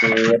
4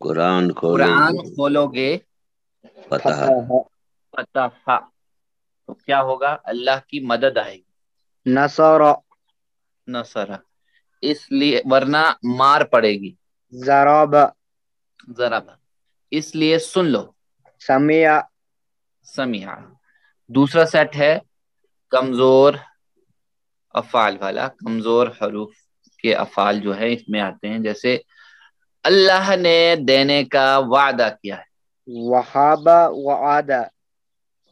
قرآن قرآن کھولو گے فتح فتح، تو کیا ہوگا؟ اللہ کی مدد آئے گی. نصر نصر، اس لیے ورنہ مار پڑے گی. ضرب ضرب، اس لیے سن لو. سمع سمیع. دوسرا سیٹ ہے کمزور افعال والا. کمزور حروف کے افعال جو ہے اس میں آتے ہیں، جیسے اللہ نے دینے کا وعدہ کیا ہے. وہاب وعد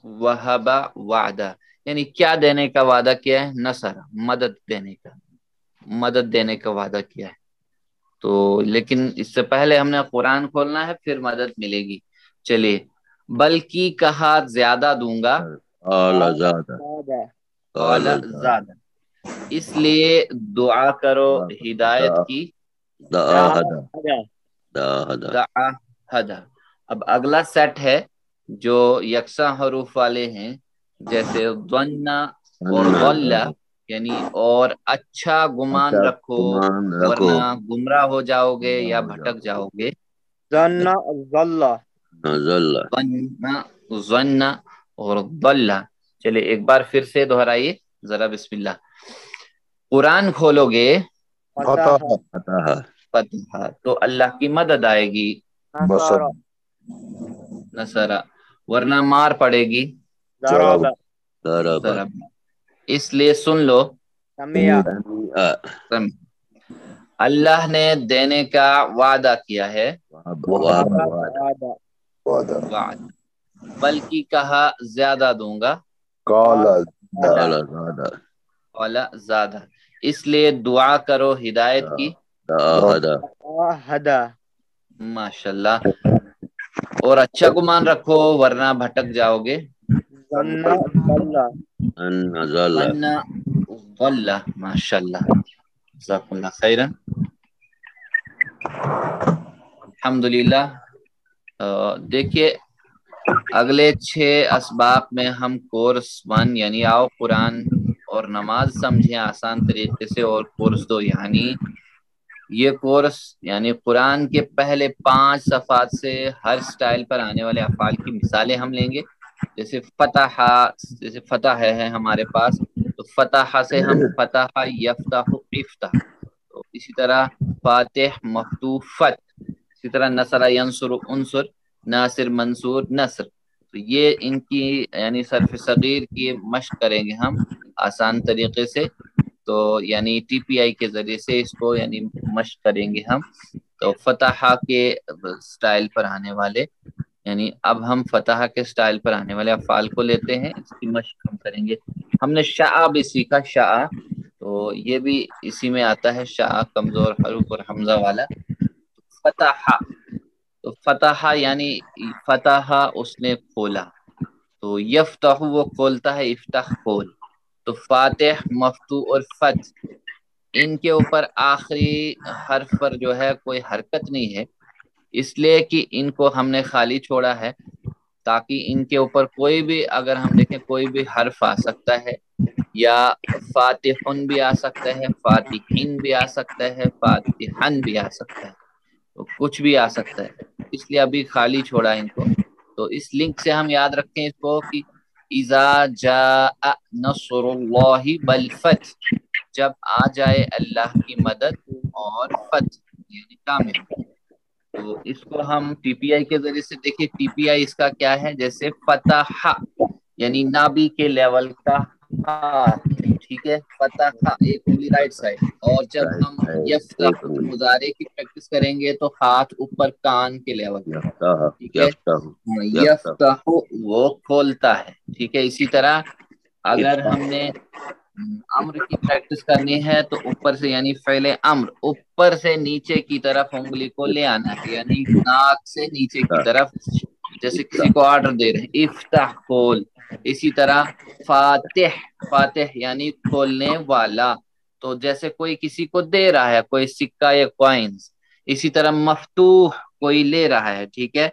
وہب وعدہ، یعنی کیا دینے کا وعدہ کیا ہے؟ نصر، مدد دینے کا، مدد دینے کا وعدہ کیا ہے. تو لیکن اس سے پہلے ہم نے قرآن کھولنا ہے، پھر مدد ملے گی. چلیے، بلکہ کہا زیادہ دوں گا. قال زاد قال زیادہ، اس لیے دعا کرو ہدایت کی. دعا ہدا دعا ہدا. اب اگلا سیٹ ہے جو یکساں حروف والے ہیں، جیسے ظن اور ضل، یعنی اور اچھا گمان رکھو ورنہ گمراہ ہو جاؤ گے یا بھٹک جاؤ گے. ظن ضل ظن اور ضل. چلے ایک بار پھر سے دہرائیے ذرا، بسم اللہ. قرآن کھولو گے فتح فتح، تو اللہ کی مدد آئے گی. نصر نصر، ورنہ مار پڑے گی. ضرب ضرب، اس لیے سن لو. سمع اللہ نے دینے کا وعدہ کیا ہے. وہاب وعد وعد، بلکہ کہا زیادہ دوں گا. قال قال زیادہ، اس لیے دعا کرو ہدایت کی. ہدا ماشاءاللہ، اور اچھا گمان رکھو ورنہ بھٹک جاؤ گے. ظن ضل ظن ضل، ماشاءاللہ، جزاکم اللہ خیرا. الحمدللہ. دیکھیے اگلے 6 اسباق میں ہم کورس 1 یعنی آؤ قرآن اور نماز سمجھیں آسان طریقے سے، اور کورس 2 یعنی یہ کورس یعنی قرآن کے پہلے 5 صفحات سے ہر سٹائل پر آنے والے افعال کی مثالیں ہم لیں گے. جیسے فتح، جیسے فتح ہے ہمارے پاس، تو فتح سے ہم فتح یفتح افتح. تو اسی طرح فاتح مفتوح فتح. اسی طرح نصر ینصر انصر، ناصر منصور نصر. تو یہ ان کی یعنی صرف صغیر کی مشق کریں گے ہم آسان طریقے سے. تو یعنی ٹی پی آئی کے ذریعے سے اس کو یعنی مشق کریں گے ہم. تو فتح کے سٹائل پر آنے والے، یعنی اب ہم فتح کے سٹائل پر آنے والے افعال کو لیتے ہیں، اس کی مشق ہم کریں گے. ہم نے شاء بھی سیکھا، شاء تو یہ بھی اسی میں آتا ہے، شاء کمزور حروف اور حمزہ والا. فتح، تو فتح یعنی فتح اس نے کھولا. تو یفتح وہ کھولتا ہے، افتح کھول. تو فاتح مفتوح اور فتح، ان کے اوپر آخری حرف پر جو ہے کوئی حرکت نہیں ہے، اس لیے کہ ان کو ہم نے خالی چھوڑا ہے تاکہ ان کے اوپر کوئی بھی اگر ہم دیکھیں کوئی بھی حرف آ سکتا ہے، یا فاتحن بھی آ سکتا ہے، فاتحین بھی آ سکتا ہے، فاتحن بھی آ سکتا ہے، تو کچھ بھی آ سکتا ہے، اس لیے ابھی خالی چھوڑا ان کو. تو اس لنک سے ہم یاد رکھیں اس کو کہ اذا جاء نصر اللہ والفتح، جب آ جائے اللہ کی مدد اور فتح یعنی کامیابی. تو اس کو ہم ٹی پی آئی کے ذریعے سے دیکھیں. ٹی پی آئی اس کا کیا ہے؟ جیسے فتح یعنی نابی کے لیول کا ہاتھ، ٹھیک ہے، فتح ایک انگلی رائٹ سائڈ. اور جب ہم یفتح مضارع کی پریکٹس کریں گے تو ہاتھ اوپر کان کے لیول، ٹھیک ہے. یفتح وہ کھولتا ہے، ٹھیک ہے. اسی طرح اگر ہم نے امر کی پریکٹس کرنی ہے تو اوپر سے یعنی فعل امر اوپر سے نیچے کی طرف انگلی کو لے آنا ہے، یعنی ناک سے نیچے کی طرف، جیسے کسی کو آرڈر دے رہے ہیں افتح کھول. اسی طرح فاتح، فاتح یعنی کھولنے والا، تو جیسے کوئی کسی کو دے رہا ہے کوئی سکہ یا کوائنز. اسی طرح مفتوح کوئی لے رہا ہے، ٹھیک ہے،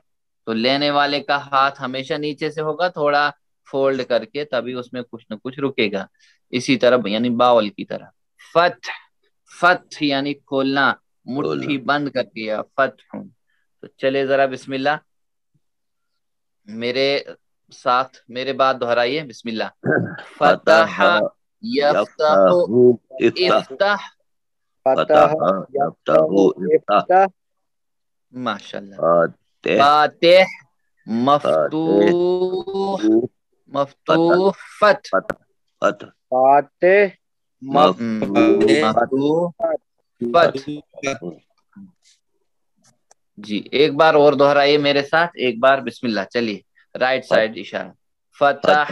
تو لینے والے کا ہاتھ ہمیشہ نیچے سے ہوگا تھوڑا فولڈ کر کے، تبھی اس میں کچھ نہ کچھ رکے گا. اسی طرح یعنی باول کی طرح. فتح، فتح یعنی کھولنا، مٹھی بند کر دیا فتح. تو چلے ذرا بسم اللہ میرے ساتھ میرے بعد دہرائیے بسم اللہ. فتح یفتح افتح. فتح یفتح افتح. ماشاء اللہ. فاتح فاتح مفتوح مفتوح فتح. فتح فاتح مفتوح فتح. جی ایک بار اور دہرائیے میرے ساتھ ایک بار بسم اللہ. چلیے رائٹ سائڈ اشارہ. فتح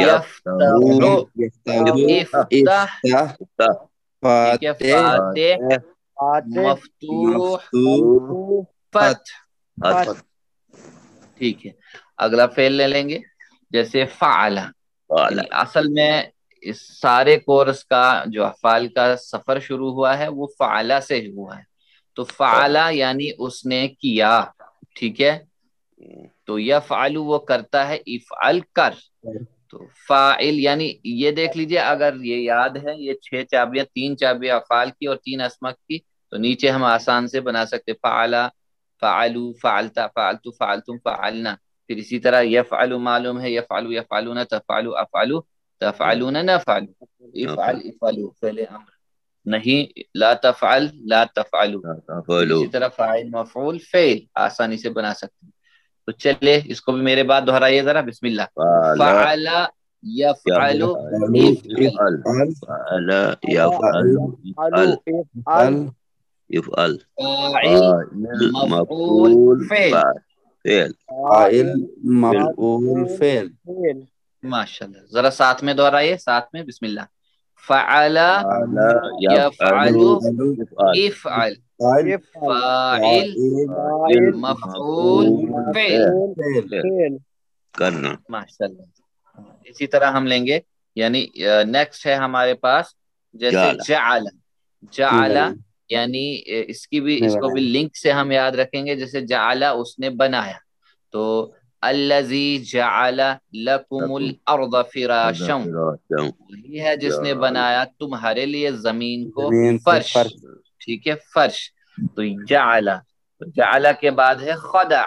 یفتح افتح. ٹھیک ہے. فاتح مفتوح فتح. ٹھیک ہے. اگلا فعل لے لیں گے جیسے فعل. اصل میں اس سارے کورس کا جو افعال کا سفر شروع ہوا ہے وہ فعلہ سے ہوا ہے. تو فعلہ یعنی اس نے کیا. ٹھیک ہے. تو یفعل وہ کرتا ہے افعل کر. تو فاعل یعنی یہ دیکھ لیجئے اگر یہ یاد ہے یہ 6 چابیاں 3 چابیاں افعال کی اور 3 اسما کی تو نیچے ہم آسان سے بنا سکتے فعلا فعلوا فعلتا فعلت فعلتم فعلنا. پھر اسی طرح یفعل معلوم ہے یفعل یفعلون تفعلوا افعلوا تفعلون نفعل. افعل افعلوا فعل امر نہیں لا تفعل لا تفعلوا. اسی طرح فاعل مفعول فعل آسانی سے بنا سکتے ہیں. تو چلے اس کو بھی میرے بعد دہرائیے ذرا بسم اللہ. فعل یفعل افعل. فعل یفعل افعل يفعل. فاعل مفعول فعل. فاعل مفعول فعل. ماشاءاللہ. ذرا ساتھ میں دہرائیے ساتھ میں بسم اللہ. فعل یفعل افعل. فاعل مفعول فعل. کرنا. ماشاءاللہ. اسی طرح ہم لیں گے یعنی نیکسٹ ہے ہمارے پاس جیسے جعل. جعل یعنی اس کو بھی لنک سے ہم یاد رکھیں گے جیسے جعل اس نے بنایا. تو الذی جعل لکم الارض فراشا وہی ہے جس نے بنایا تمہارے لیے زمین کو فرش. ٹھیک ہے فرش. تو جعل کے بعد ہے خدع.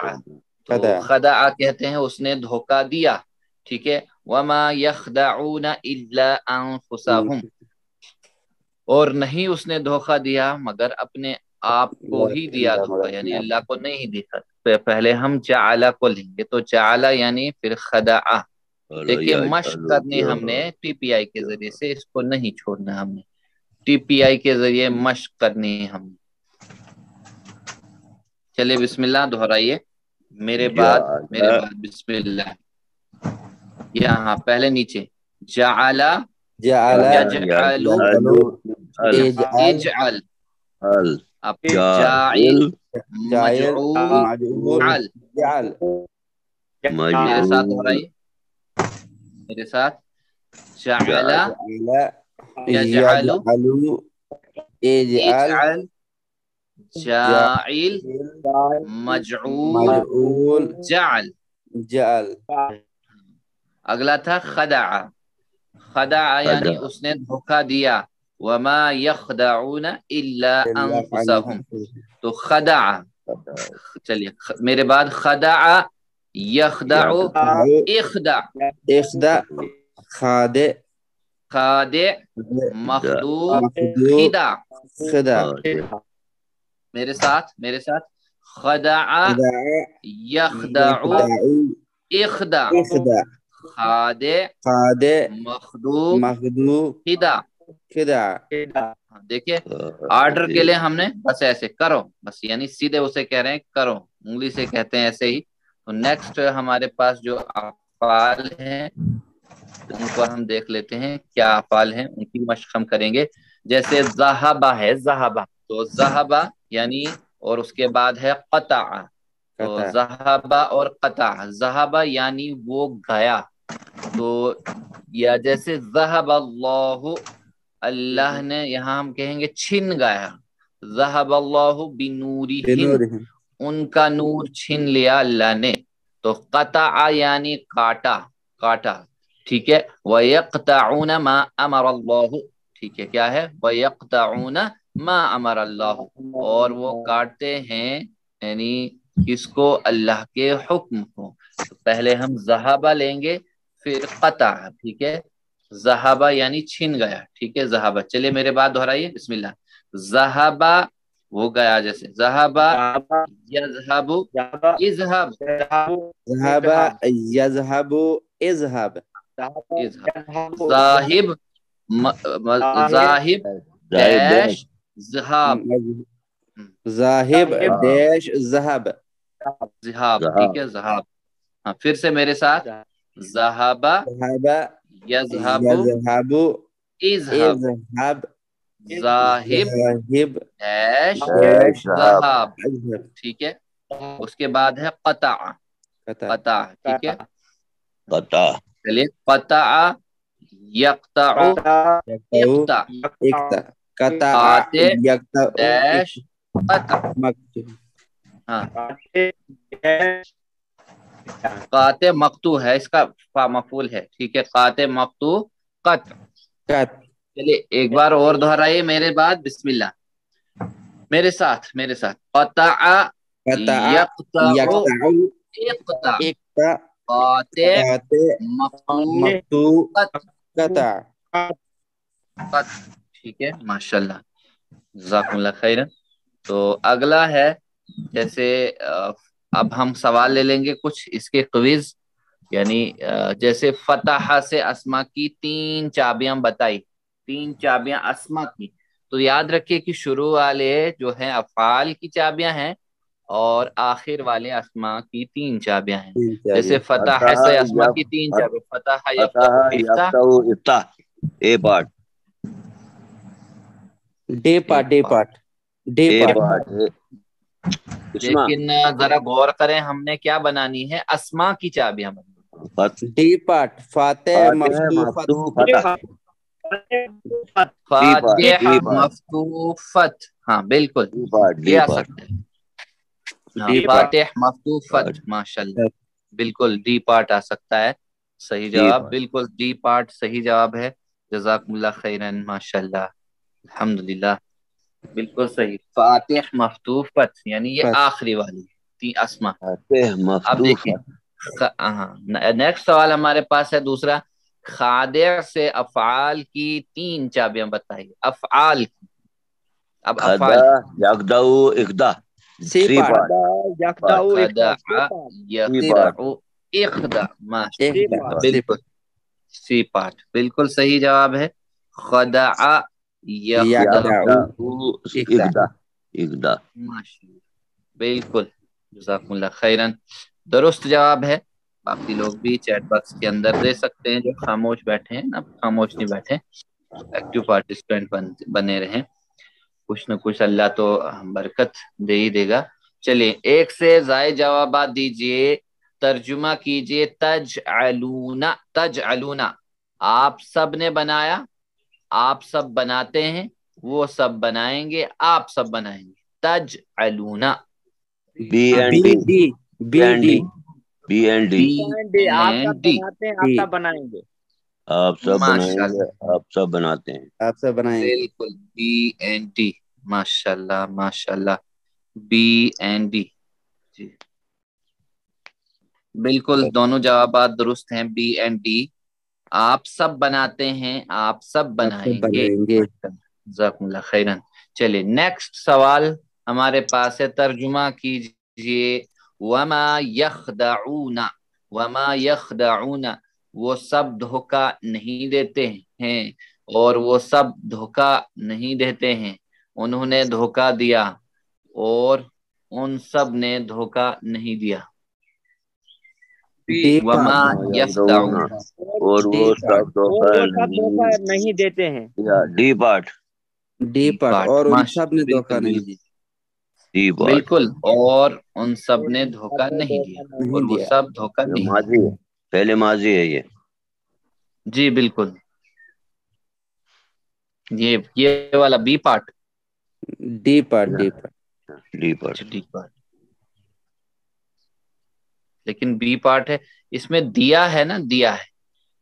تو خدع کہتے ہیں اس نے دھوکہ دیا. ٹھیک ہے. وما یخدعون الا انفسهم. اور نہیں اس نے دھوکہ دیا مگر اپنے آپ کو ہی دیا دھوکہ یعنی اللہ کو نہیں دیا. پہلے ہم جعل کو لیں گے تو جعل یعنی پھر خدع. دیکھیے مشق کرنی ہم نے ٹی پی آئی کے ذریعے سے اس کو نہیں چھوڑنا. ہم نے ٹی پی آئی کے ذریعے مشق کرنی ہے ہم نے. چلے بسم اللہ دہرائیے میرے بعد بسم اللہ. یہاں پہلے نیچے جعل یجعل اجعل. اب جاعل مجعول جعل. میرے ساتھ دہرائیے میرے ساتھ. جعل یجعل اجعل جاعل مجعول جعل. اگلا تھا خدع. خدع یعنی اس نے دھوکہ دیا. وما یخدعون الا انفسهم. تو خدع. چلیے میرے بعد خدع یخدع اخدع. خادع خادع مخدوع خدع. میرے ساتھ خدع یخدع اخدع خادع مخدوع خدع. دیکھیے آرڈر کے لیے ہم نے بس ایسے کرو بس یعنی سیدھے اسے کہہ رہے ہیں کرو انگلی سے کہتے ہیں ایسے ہی. تو نیکسٹ ہمارے پاس جو افعال ہیں ان کو ہم دیکھ لیتے ہیں کیا افعال ہیں ان کی مشق ہم کریں گے. جیسے ذہبہ ہے ذہبہ. تو ذہبہ یعنی اور اس کے بعد ہے قطع. تو ذہبہ اور قطع. ذہبہ یعنی وہ گیا. تو یا جیسے ذہب اللہ نے یہاں ہم کہیں گے چھن گیا. ذہب اللہ بنورہم ان کا نور چھن لیا اللہ نے. تو قطع یعنی کاٹا. ٹھیک ہے. وَيَقْطَعُونَ مَا أَمَرَ اللَّهُ. ٹھیک ہے کیا ہے وَيَقْطَعُونَ مَا أَمَرَ اللَّهُ. اور وہ کاٹتے ہیں یعنی کس کو؟ اللہ کے حکم کو. تو پہلے ہم ذہابہ لیں گے پھر قطع. ٹھیک ہے، ذہابہ یعنی چھن گیا. ٹھیک ہے، ذہابہ. چلیے میرے بات دہرائیے، بسم اللہ. ذہابہ وہ گیا، جیسے ذہابہ یذہب، اذہب، ذهب يذهب اذهب ذاہب، ذاہب ڈیش ذہاب، ذاہب ڈیش ذهب ذہاب. ٹھیک ہے، ذہاب. ہاں پھر سے میرے ساتھ، ذہابہ ذهب یذہب يذهب اذہب، اذهب ذاہب ذاہب ڈیش ڈیش ذہاب. اذهب. ٹھیک ہے، اس کے بعد ہے قطع. قطع قطع. ٹھیک ہے، قطع چلیے. قطع یقطع اقطع، اقطع قطع قاطع یقطع ڈیش قطع. مقطوع. ہاں قاطع مقطوع ہے، اس کا مفعول ہے. ٹھیک ہے، قاطع مقطوع قطع. قط چلیے ایک بار اور دہرائیے میرے بعد، بسم اللہ. میرے ساتھ قطع قطع یقطع یقطع اقطع، اقطع قاطع قاطع مقطوع مقطوع قطع. قطع. ٹھیک ہے، ماشاءاللہ، جزاکم اللہ خیرا. تو اگلا ہے، جیسے اب ہم سوال لے لیں گے کچھ اس کے کوئز. یعنی جیسے فتح سے اسما کی 3 چابیاں بتائی، 3 چابیاں اسما کی. تو یاد رکھیے کہ شروع والے جو ہیں افعال کی چابیاں ہیں اور آخر والے اسما کی 3 چابیاں ہیں. جیسے فتح سے اسما کی 3 چابیاں، فتح یفتح افتح اے پارٹ ڈے پارٹ. لیکن ذرا غور کریں، ہم نے کیا بنانی ہے؟ اسما کی چابیاں بنانی. ڈے پارٹ فاتح مفتوح فاتح مفتوح فتح. ہاں بالکل، یہ آ سکتا ہے. فاتح مفتوح فتح، ماشاءاللہ، بالکل ڈی پارٹ آ سکتا ہے. صحیح جواب، بالکل ڈی پارٹ صحیح جواب ہے. جزاکم اللہ خیرن، ماشاءاللہ، الحمدللہ، بالکل صحیح. فاتح مفتوح فتح یعنی یہ آخری والی اسما. اب دیکھیں، نیکسٹ سوال ہمارے پاس ہے دوسرا. خادع سے افعال کی 3 چابیاں بتائیے. افعال کی، اب افعال یقدع اقدع سی پارٹ خدع یقدع اقدع، ماشاءاللہ، بالکل سی پارٹ، بالکل صحیح جواب ہے. خدع یخدع، اقدع، ماشاءاللہ، بالکل، جزاکم اللہ خیرن، درست جواب ہے. باقی لوگ بھی چیٹ باکس کے اندر دے سکتے ہیں، جو خاموش بیٹھے ہیں نا، خاموش نہیں بیٹھے، ایکٹیو پارٹیسپینٹ بنے رہیں. کچھ نہ کچھ اللہ تو برکت دے ہی دے گا. چلیے ایک سے زائد جوابات دیجئے، ترجمہ کیجئے. تجعلون، تجعلون، آپ سب نے بنایا، آپ سب بناتے ہیں، وہ سب بنائیں گے، آپ سب بنائیں گے. تجعلون، بی اینڈ ڈی آپ سب بناتے ہیں، آپ سب بنائیں گے. آپ سب بنائیں ماشاءاللہ، گے، آپ سب بناتے ہیں، آپ سب بنائیں گے. بالکل بی این ڈی، ماشاءاللہ ماشاءاللہ، بی این ڈی. جی بالکل، دونوں جوابات درست ہیں، بی اینڈ ڈی. آپ سب بناتے ہیں، آپ سب بنائیں گے. جزاکم اللہ خیرن. چلیے نیکسٹ سوال ہمارے پاس ہے، ترجمہ کیجئے. وما یخدعون، وما یخدعون، وہ سب دھوکہ نہیں دیتے ہیں، اور وہ سب دھوکہ نہیں دیتے ہیں. انہوں نے دھوکہ دیا اور ان سب نے دھوکہ نہیں دیا. وما یخدعون، اور وہ سب دھوکہ نہیں دیتے ہیں. ڈی پارٹ اور ان سب نے دھوکہ نہیں دیا. ڈی پارٹ بالکل، اور ان سب نے دھوکہ نہیں دیا، اور وہ سب دھوکہ نہیں دیا. ماضی ہے، پہلے ماضی ہے یہ. جی بالکل، یہ والا B part, D part D part D part, لیکن بی پارٹ ہے، اس میں دیا ہے نا، دیا ہے،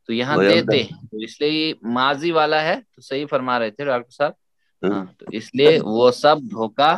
تو یہاں دیتے ہیں، تو اس لیے ماضی والا ہے. تو صحیح فرما رہے تھے ڈاکٹر صاحب. ہاں تو اس لیے وہ سب دھوکہ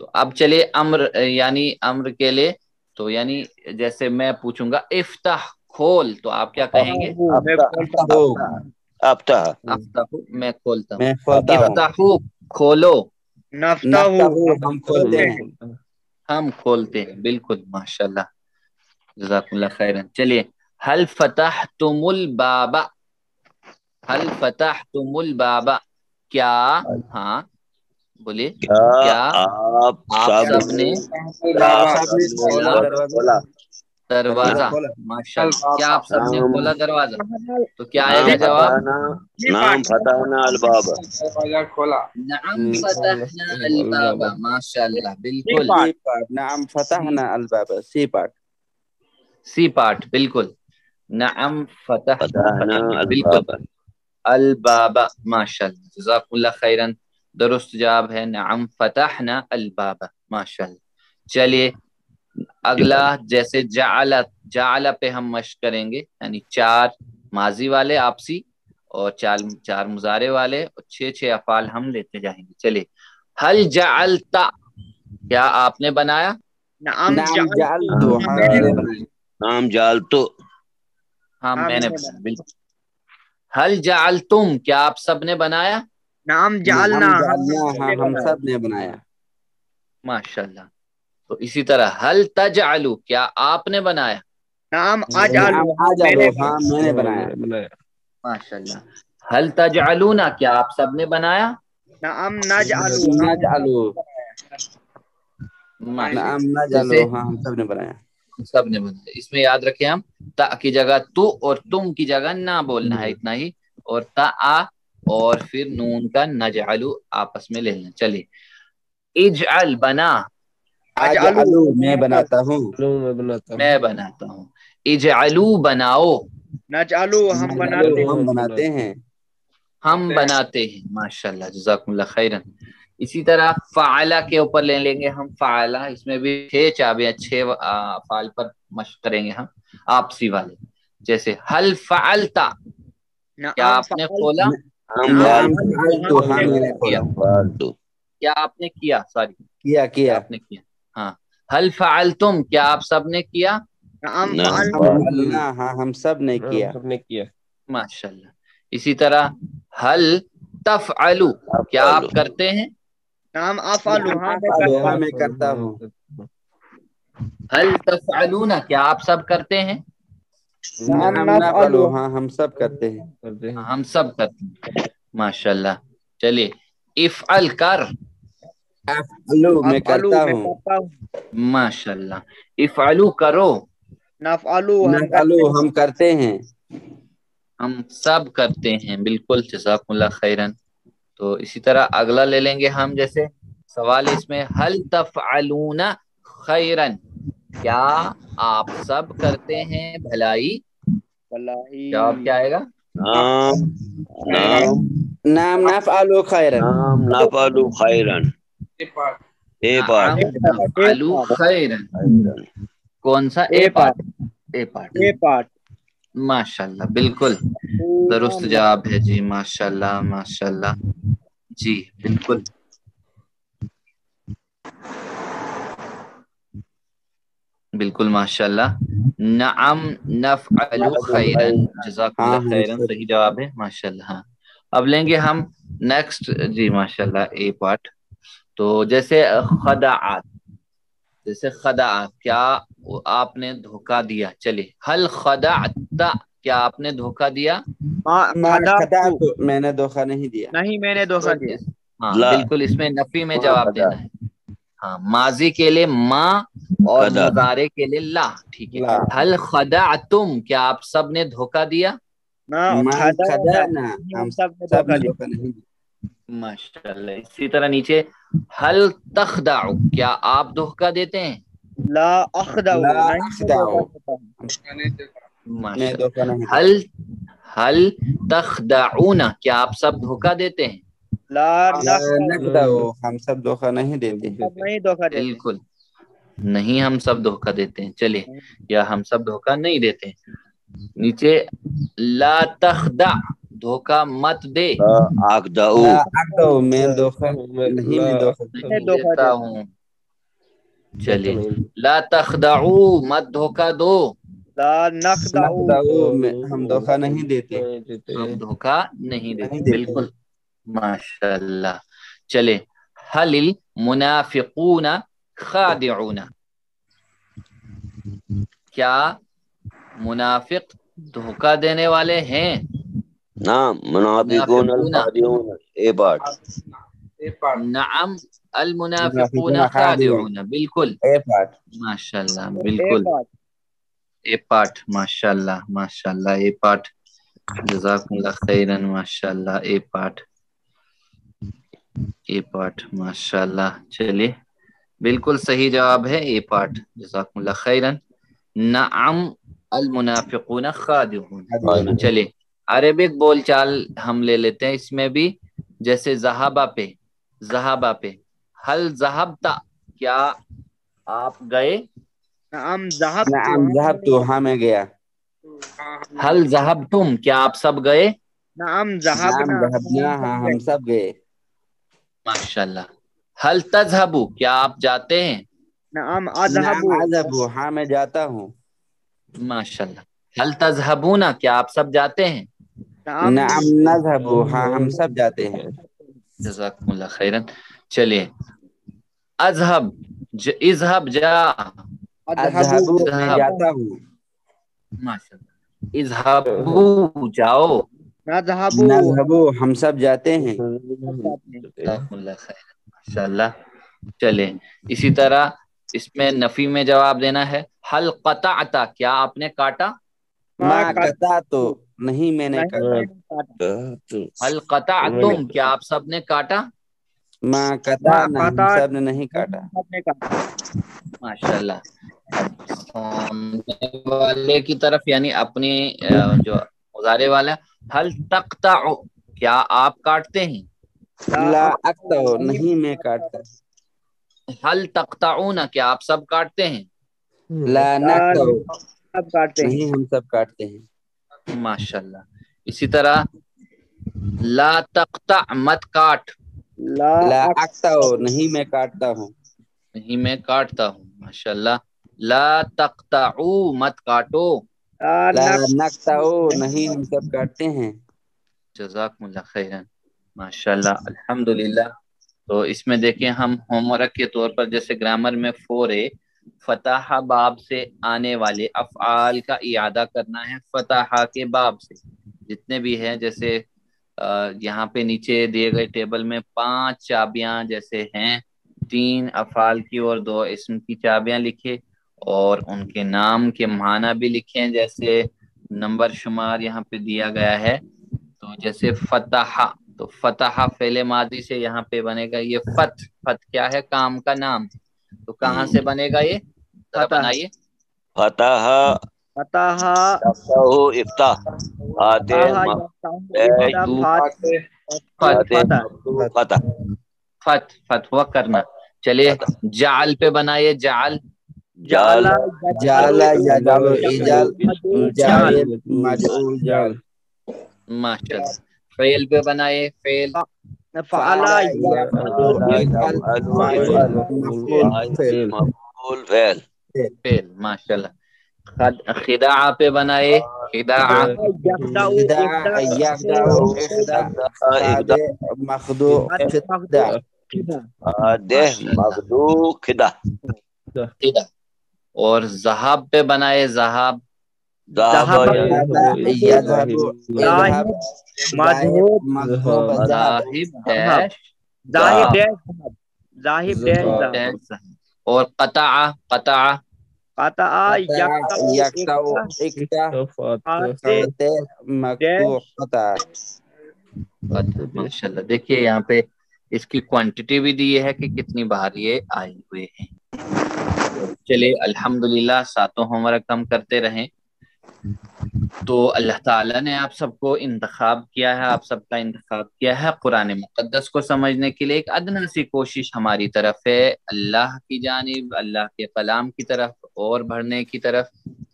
تو اب چلے امر یعنی امر کے لیے، تو یعنی جیسے میں پوچھوں گا افتح کھول، تو آپ کیا کہیں گے؟ افتح افتح میں کھولتا ہوں، میں کھولتا ہوں، افتحو کھولو، نفتح ہم کھولتے ہیں، ہم کھولتے ہیں، بالکل ماشاءاللہ جزاکم اللہ خیرن۔ چلیے حل فتحتم الباب، حل فتحتم الباب، کیا، ہاں بولیے، کیا آپ آپ سب نے کھولا دروازہ، کھولا؟ ماشاءاللہ کیا آپ سب نے نعم کھولا دروازہ؟ تو کیا آئے گا جواب؟ نام فتحنا الباب، دروازہ کھولا، نعم فتحنا الباب، ماشاءاللہ بالکل، سی پارٹ، نعم فتحنا الباب، سی پارٹ، سی پارٹ بالکل، نعم فتحنا بالکل، الباب، الباب ماشاءاللہ جزاکم اللہ خیرن، درست جواب ہے نعم فتحنا الباب، ماشاءاللہ۔ چلیے اگلا جیسے جعل، جعل پہ ہم مشق کریں گے، یعنی 4 ماضی والے آپسی اور 4 مضارع والے اور 6 افعال ہم لیتے جائیں گے۔ چلیے حل جعلت، کیا آپ نے بنایا؟ نعم جعلت، ہاں میں نے بنایا، نام جعلت، ہاں میں نے بنایا بالکل۔ حل جعلتم، کیا آپ سب نے بنایا؟ نعم جعلنا، ہاں ہم سب نے بنایا، ماشاءاللہ۔ تو اسی طرح حل تجعلوا، کیا آپ نے بنایا؟ نعم اجعلو، ہاں میں نے بنایا، ماشاءاللہ۔ حل تجعلون، کیا آپ سب نے بنایا؟ نعم نجعلو، نجعلو، ماشاءاللہ۔ نعم نجعلو، جیسے ہاں ہم سب نے بنایا، سب نے بنایا، اس میں یاد رکھیں ہم تا کی جگہ تو اور تم کی جگہ نہ بولنا ہے، اتنا ہی، اور تا آ اور پھر نون کا نجعلو آپس میں لے لینا۔ چلیے اجعل بنا، اجعلو میں بناتا ہوں، میں بناتا ہوں، اجعلو بناؤ، نجعلو ہم بناتے ہیں، ہم بناتے ہیں، ہم بناتے ہیں، ماشاءاللہ جزاکم اللہ خیرن۔ اسی طرح فعلہ کے اوپر لے لیں گے ہم، فعلہ اس میں بھی 6 چابیاں، 6 افعال پر مشق کریں گے ہم آپسی والے، جیسے حل فعلتا، کیا نعم آپ نے کھولا؟ نعم فعلت، ہاں میں نے کھولا، کیا آپ نے کیا؟ سوری، کیا کیا آپ نے کیا؟ ہاں حل فعلتم، کیا آپ سب نے کیا؟ نعم فعلنا، ہاں ہم سب نے کیا، ماشاءاللہ۔ اسی طرح حل تفعلوا، کیا آپ کرتے ہیں؟ نعم افعلو، ہاں میں کرتا ہوں، حل تفعلون، کیا آپ سب کرتے ہیں؟ نعم نفعلو، ہاں ہم سب کرتے ہیں، ہم سب کرتے ہیں، ماشاءاللہ۔ چلیے افعل کر، افعلو میں کرتا ہوں، ماشاءاللہ، افعلو کرو، نفعلو نفعلو ہم کرتے ہیں، ہم سب کرتے ہیں، بالکل جزاکم اللہ خیرن۔ تو اسی طرح اگلا لے لیں گے ہم، جیسے سوال اس میں حل تفعلون خیرن، کیا آپ سب کرتے ہیں بھلائی؟ جواب کیا آئے گا؟ نعم نفعلو خیرا، نعم نفعلو خیرا، اے پارٹ، نعم نفعلو خیرن، کون سا؟ اے پارٹ، اے پارٹ، ماشاءاللہ بالکل درست جواب ہے جی، ماشاءاللہ ماشاءاللہ جی بالکل، بالکل ماشاءاللہ، نعم نفعل خیرن، جزاکم ہاں اللہ ہم خیرن، سب، صحیح جواب ہے ماشاءاللہ۔ ہاں اب لیں گے ہم نیکسٹ جی، ماشاءاللہ اے پارٹ، تو جیسے خدعات، جیسے خدع، کیا آپ نے دھوکہ دیا؟ چلیے حل خدعت، کیا آپ نے دھوکہ دیا؟ میں نے دھوکہ نہیں دیا، نہیں میں نے دھوکہ دیا، ہاں بالکل، اس میں نفی میں جواب دینا ہے، ہاں ماضی کے لیے ما اور مضارع کے لیے لا، ٹھیک ہے۔ حل خدعتم، کیا آپ سب نے دھوکہ دیا؟ خدعنا، ہم سب نے دھوکہ نہیں دیا، ماشاءاللہ۔ اسی طرح نیچے حل تخدع، کیا آپ دھوکہ دیتے ہیں؟ لا اخدع، لا نہیں اخدع، میں دھوکہ نہیں دیتا، حل تخدعون، کیا آپ سب دھوکہ دیتے ہیں؟ لا نخدع، ہم سب دھوکہ نہیں دیتے، نہیں دھوکہ دیتے، بالکل نہیں، ہم سب دھوکہ دیتے ہیں، چلیے، یا ہم سب دھوکہ نہیں دیتے ہیں۔ نیچے لا تخدع، دھوکہ مت دے، اخدعو، میں دھوکہ نہیں، میں دھوکہ نہیں دیتا ہوں، چلیے لا تخدعو مت دھوکہ دو، لا نخدعو ہم دھوکہ نہیں دیتے، ہم دھوکہ نہیں دیتے، بالکل ماشاء اللہ۔ چلے حل المنافقون خادعون، کیا منافق دھوکہ دینے والے ہیں؟ نعم منافقون الخادعون اے پارٹ، نعم المنافقون خادعون، بالکل اے پارٹ، ماشاء اللہ، بالکل اے پارٹ، ماشاء اللہ ماشاء اللہ، اے پارٹ، جزاکم اللہ خیرن، ماشاء اللہ اے پارٹ، اے پارٹ ماشاء اللہ۔ چلیے بالکل صحیح جواب ہے اے پارٹ، جزاکم اللہ خیرن۔ نعم المنافقون خادعون۔ چلیے عربک بول چال ہم لے لیتے ہیں اس میں بھی، جیسے ذہابہ پہ، ذہابہ پہ حل ذہبتا، کیا آپ گئے؟ نعم ذہب نعم ذهبت، ہاں میں گیا، حل ذہبتم، کیا آپ سب گئے؟ نعم نعم ذہبنا ذهبنا، ہاں ہم سب گئے، ماشاء اللہ۔ حل تذہبو، کیا آپ جاتے ہیں؟ نعم نعم اذهب اذهب، ہاں میں جاتا ہوں، ماشاء اللہ۔ حل تذہبون، کیا آپ سب جاتے ہیں؟ نعم نذهب، ہاں ہم سب جاتے ہیں، جزاکم اللہ خیرن۔ چلیے اذہب، اذہب جا، اذهب میں جاتا ہوں، ماشاء اللہ، اذہبو جاؤ، نذهب نذهب ہم سب جاتے ہیں، جزاکم اللہ خیرن، ماشاء اللہ۔ چلے اسی طرح اس میں نفی میں جواب دینا ہے، حل قطعتا، کیا آپ نے کاٹا؟ ما قطعت، نہیں میں نے کاٹا، حل قطعتم، کیا آپ سب نے کاٹا؟ ما قطعنا، ہم سب نے نہیں کاٹا، ماشاء اللہ۔ اب سامنے والے کی طرف یعنی اپنی جو مضارع والا، حل تقطع، کیا آپ کاٹتے ہیں؟ لا اقطع، نہیں میں کاٹتا، حل تقطعون، کیا آپ سب کاٹتے ہیں؟ لا نقطع، سب کاٹتے ہیں، نہیں ہم سب کاٹتے ہیں، ماشاء اللہ۔ اسی طرح لا تقطع، مت کاٹ، لا اقطع، نہیں میں کاٹتا ہوں، نہیں میں کاٹتا ہوں، ماشاء اللہ۔ لا تقطعوا، مت کاٹو، لا نقطع، نہیں ہم سب کاٹتے ہیں، جزاکم اللہ خیرن، ماشاء اللہ، الحمدللہ۔ تو اس میں دیکھیں ہم ہوم ورک کے طور پر جیسے گرامر میں فورے فتح باب سے آنے والے افعال کا اعادہ کرنا ہے، فتح کے باب سے جتنے بھی ہیں، جیسے یہاں پہ نیچے دیے گئے ٹیبل میں 5 چابیاں جیسے ہیں، 3 افعال کی اور 2 اسم کی چابیاں لکھے، اور ان کے نام کے معنی بھی لکھیں، جیسے نمبر شمار یہاں پہ دیا گیا ہے۔ تو جیسے فتح، تو فتح فعل ماضی سے یہاں پہ بنے گا یہ فتح، فتح کیا ہے؟ کام کا نام، تو کہاں سے بنے گا یہ؟ ذرا بنائیے۔ فتح فتح تفتح افتح، فاتح فتح، فتح، فتح کرنا۔ چلیے جعل پہ بنائیے، جعل، جال جعل یجعل ایجال، جعل مجعول جعل، ماشاء اللہ۔ فعل پہ بنائیے، فعل، فعل مفعول فعل، فعل، ماشاء اللہ۔ خداع پہ بنائے، خداع، مخدوع خدع، دہ مخدوع خدہ، خداع۔ اور ذہاب پہ بنائے، ذہاب، ذهب یذهب اذهب، مذہب مذهب ذهب، ذاہب ڈیش ذاہب ڈیش ذاہب ڈیش ڈیش ذہب۔ اور قطع، قطع، قطع یقطع اقطع، قطع مقطوع قطع، ماشاء اللہ۔ دیکھیے یہاں پہ اس کی کوانٹٹی بھی دی ہے کہ کتنی بار یہ آئے ہوئے ہیں۔ چلیے الحمدللہ، 7 ہوم ورک ہم کرتے رہیں۔ تو اللہ تعالیٰ نے آپ سب کو انتخاب کیا ہے، آپ سب کا انتخاب کیا ہے قرآن مقدس کو سمجھنے کے لیے۔ ایک ادنی سی کوشش ہماری طرف ہے اللہ کی جانب، اللہ کے کلام کی طرف اور بڑھنے کی طرف۔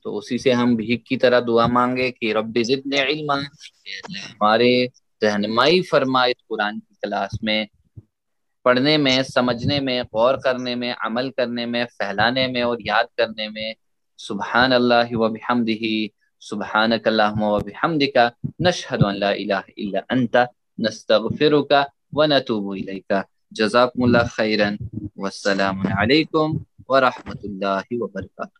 تو اسی سے ہم بھیک کی طرح دعا مانگے کہ رب زدنی علما، ہمارے رہنمائی فرمائے قرآن کی کلاس میں، پڑھنے میں، سمجھنے میں، غور کرنے میں، عمل کرنے میں، پھیلانے میں اور یاد کرنے میں۔ سبحان اللہ و بحمدہ، سبحانک اللہم و بحمدک، نشہد ان لا الہ الا انت، نستغفرک و نتوب الیک۔ جزاکم اللہ خیرا، والسلام علیکم ورحمۃ اللہ وبرکاتہ۔